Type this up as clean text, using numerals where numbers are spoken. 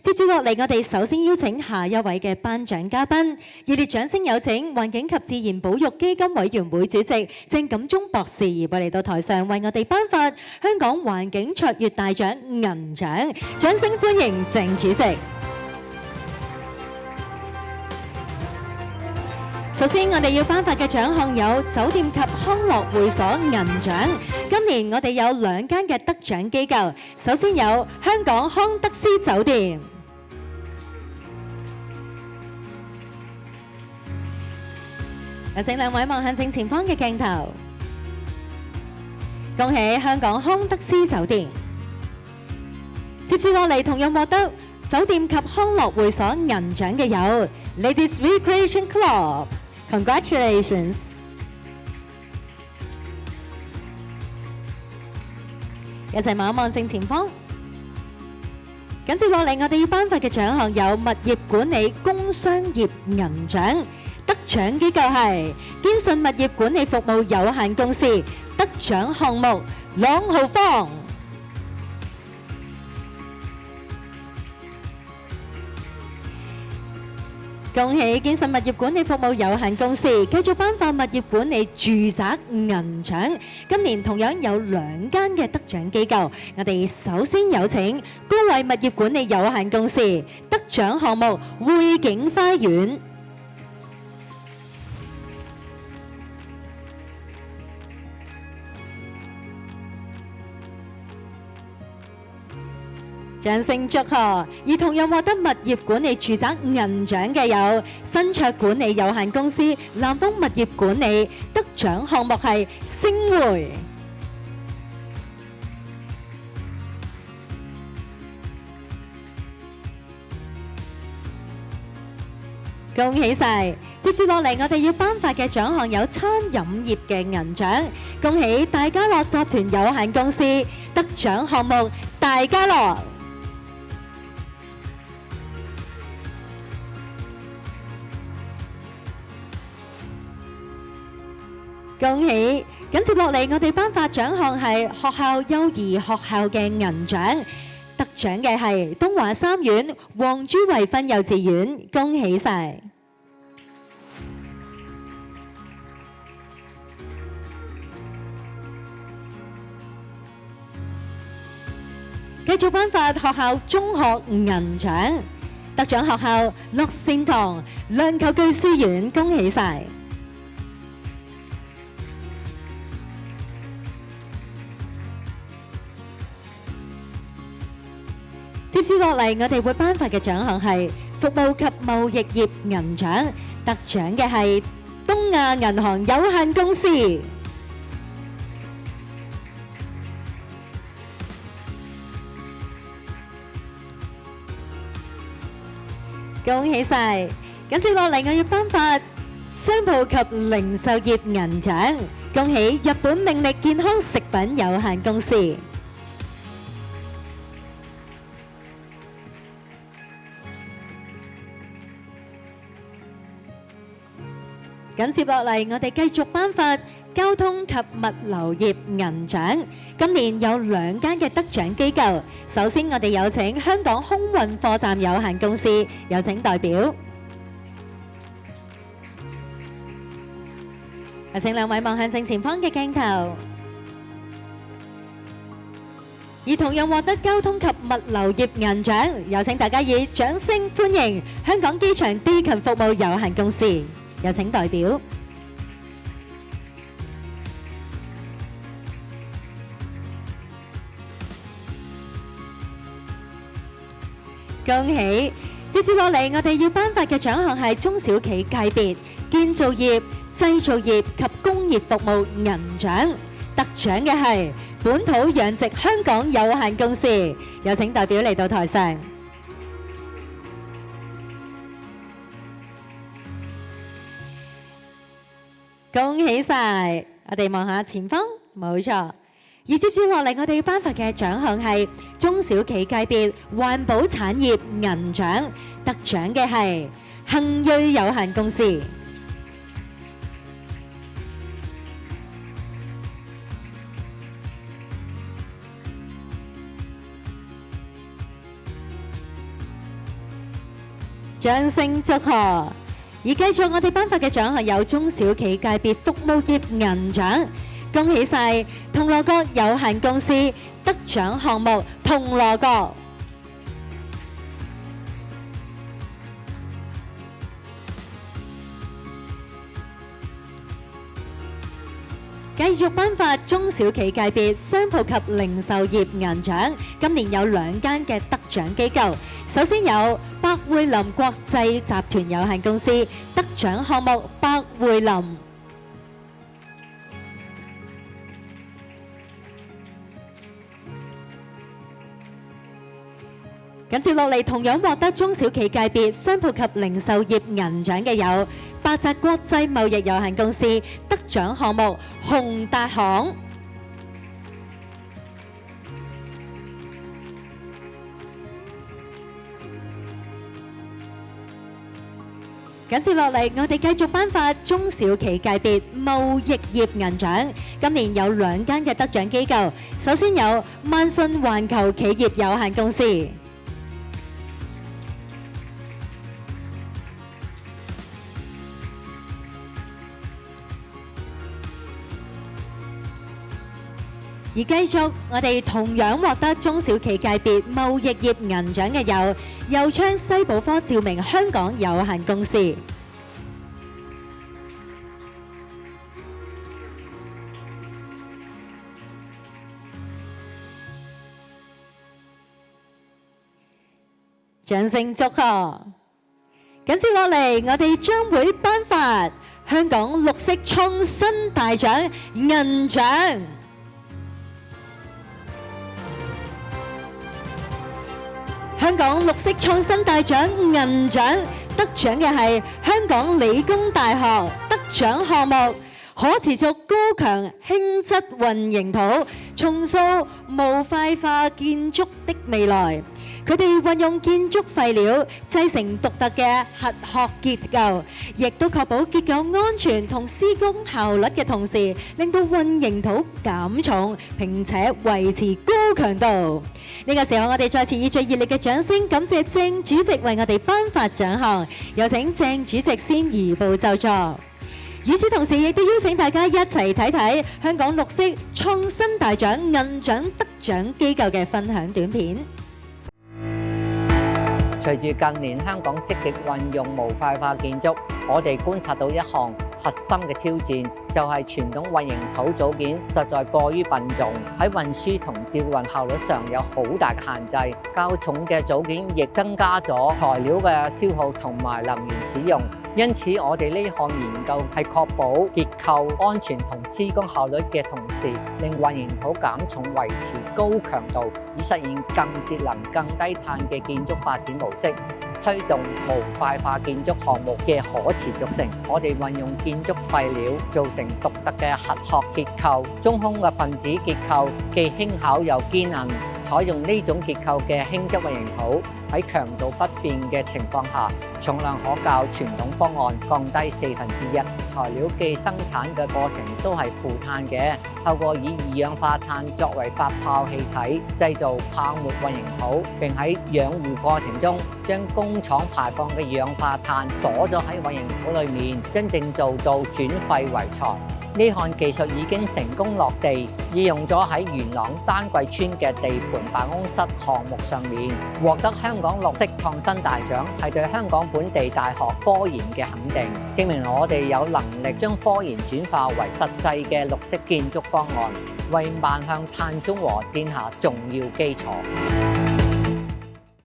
接住落嚟，我哋首先邀請下一位嘅頒獎嘉賓，熱烈掌聲有請環境及自然保育基金委員會主席鄭錦中博士移步嚟到台上，為我哋頒發香港環境卓越大獎銀獎，掌聲歡迎鄭主席。首先，我哋要頒發嘅獎項有酒店及康樂會所銀獎。今年我哋有2間嘅得獎機構，首先有香港康德斯酒店。有請兩位望向正前方嘅鏡頭，恭喜香港康德斯酒店。接住落嚟，同樣獲得酒店及康樂會所銀獎嘅有 Ladies Recreation Club。Congratulations！ 一齊望一望正前方。緊接落嚟，我哋要頒發嘅獎項有物業管理工商業銀獎，得獎機構係堅信物業管理服務有限公司，得獎項目朗豪坊。恭喜堅信物業管理服務有限公司繼續頒發物業管理住宅銀獎，今年同樣有2間嘅得獎機構，我哋首先有請高偉物業管理有限公司，得獎項目匯景花園。掌聲祝賀！而同樣獲得物業管理住宅銀獎嘅有新卓管理有限公司、南豐物業管理，得獎項目係星匯。恭喜晒！接住落嚟，我哋要頒發嘅獎項有餐飲業嘅銀獎，恭喜大家樂集團有限公司，得獎項目大家樂。恭喜！緊接落嚟，我哋頒發獎項係學校幼兒學校嘅銀獎，得獎嘅係東華三院黃珠惠芬幼稚園，恭喜晒！繼續頒發學校中學銀獎，得獎學校樂善堂梁球居書院，恭喜晒！接住落嚟，我哋會頒發嘅獎項係服務及貿易業銀獎，得獎嘅係東亞銀行有限公司。恭喜晒！緊接落嚟，我要頒發商鋪及零售業銀獎，恭喜日本命力健康食品有限公司。緊接落嚟，我哋繼續頒發交通及物流業銀獎。今年有2間嘅得獎機構，首先我哋有請香港空運貨站有限公司，有請代表。有請兩位望向正前方嘅鏡頭。而同樣獲得交通及物流業銀獎，有請大家以掌聲歡迎香港機場地勤服務有限公司。有請代表。恭喜！接住落嚟，我哋要頒發嘅獎項係中小企界別建造業、製造業及工業服務銀獎，得獎嘅係本土養殖香港有限公司。有請代表嚟到台上。恭喜晒！我哋望下前方，冇錯。而接住落嚟，我哋要頒發嘅獎項係中小企界別環保產業銀獎，得獎嘅係恒瑞有限公司。掌聲祝賀！而繼續我哋頒發嘅獎項有中小企界別服務業銀獎，恭喜晒同樂國有限公司得獎項目同樂國。繼續頒發中小企界別商鋪及零售業銀獎，今年有2間嘅得獎機構。首先有百匯林國際集團有限公司得獎項目百匯林。緊接落嚟，同樣獲得中小企界別商鋪及零售業銀獎嘅有百澤國際貿易有限公司得獎項目鴻達行。緊接落嚟，我哋繼續頒發中小企界別貿易業銀獎，今年有2間嘅得獎機構。首先有萬信環球企業有限公司。而繼續，我哋同樣獲得中小企界別貿易業銀獎嘅有右昌西寶科照明香港有限公司。掌聲祝賀！緊接落嚟，我哋將會頒發香港綠色創新大獎銀獎。香港綠色創新大獎銀獎得獎嘅係香港理工大學，得獎項目可持續高強輕質混凝土重塑模塊化建築的未來。佢哋運用建築廢料製成獨特嘅核殼結構，亦都確保結構安全同施工效率嘅同時，令到混凝土減重並且維持高強度。呢個時候，我哋再次以最熱烈嘅掌聲感謝鄭主席為我哋頒發獎項，有請鄭主席先移步就座。與此同時，亦都邀請大家一齊睇睇香港綠色創新大獎銀獎得獎機構嘅分享短片。隨住近年香港積極運用模塊化建築，我哋觀察到一項核心嘅挑戰，就係傳統混凝土組件實在過於笨重，喺運輸同吊運效率上有好大嘅限制。較重嘅組件亦增加咗材料嘅消耗同埋能源使用。因此，我哋呢項研究係確保結構安全同施工效率嘅同時，令混凝土減重維持高強度，以實現更節能、更低碳嘅建築發展模式，推動模塊化建築項目嘅可持續性。我哋運用建築廢料造成獨特嘅核殼結構，中空嘅分子結構既輕巧又堅韌。採用呢種結構嘅輕質混凝土，喺強度不變嘅情況下，重量可較傳統方案降低1/4。材料既生產嘅過程都係負碳嘅，透過以二氧化碳作為發泡氣體，製造泡沫混凝土，並喺養護過程中將工廠排放嘅二氧化碳鎖咗喺混凝土裏面，真正做到轉廢為材。呢項技術已經成功落地，應用咗喺元朗丹桂村嘅地盤辦公室項目上面，獲得香港綠色創新大獎，係對香港本地大學科研嘅肯定，證明我哋有能力將科研轉化為實際嘅綠色建築方案，為邁向碳中和奠下重要基礎。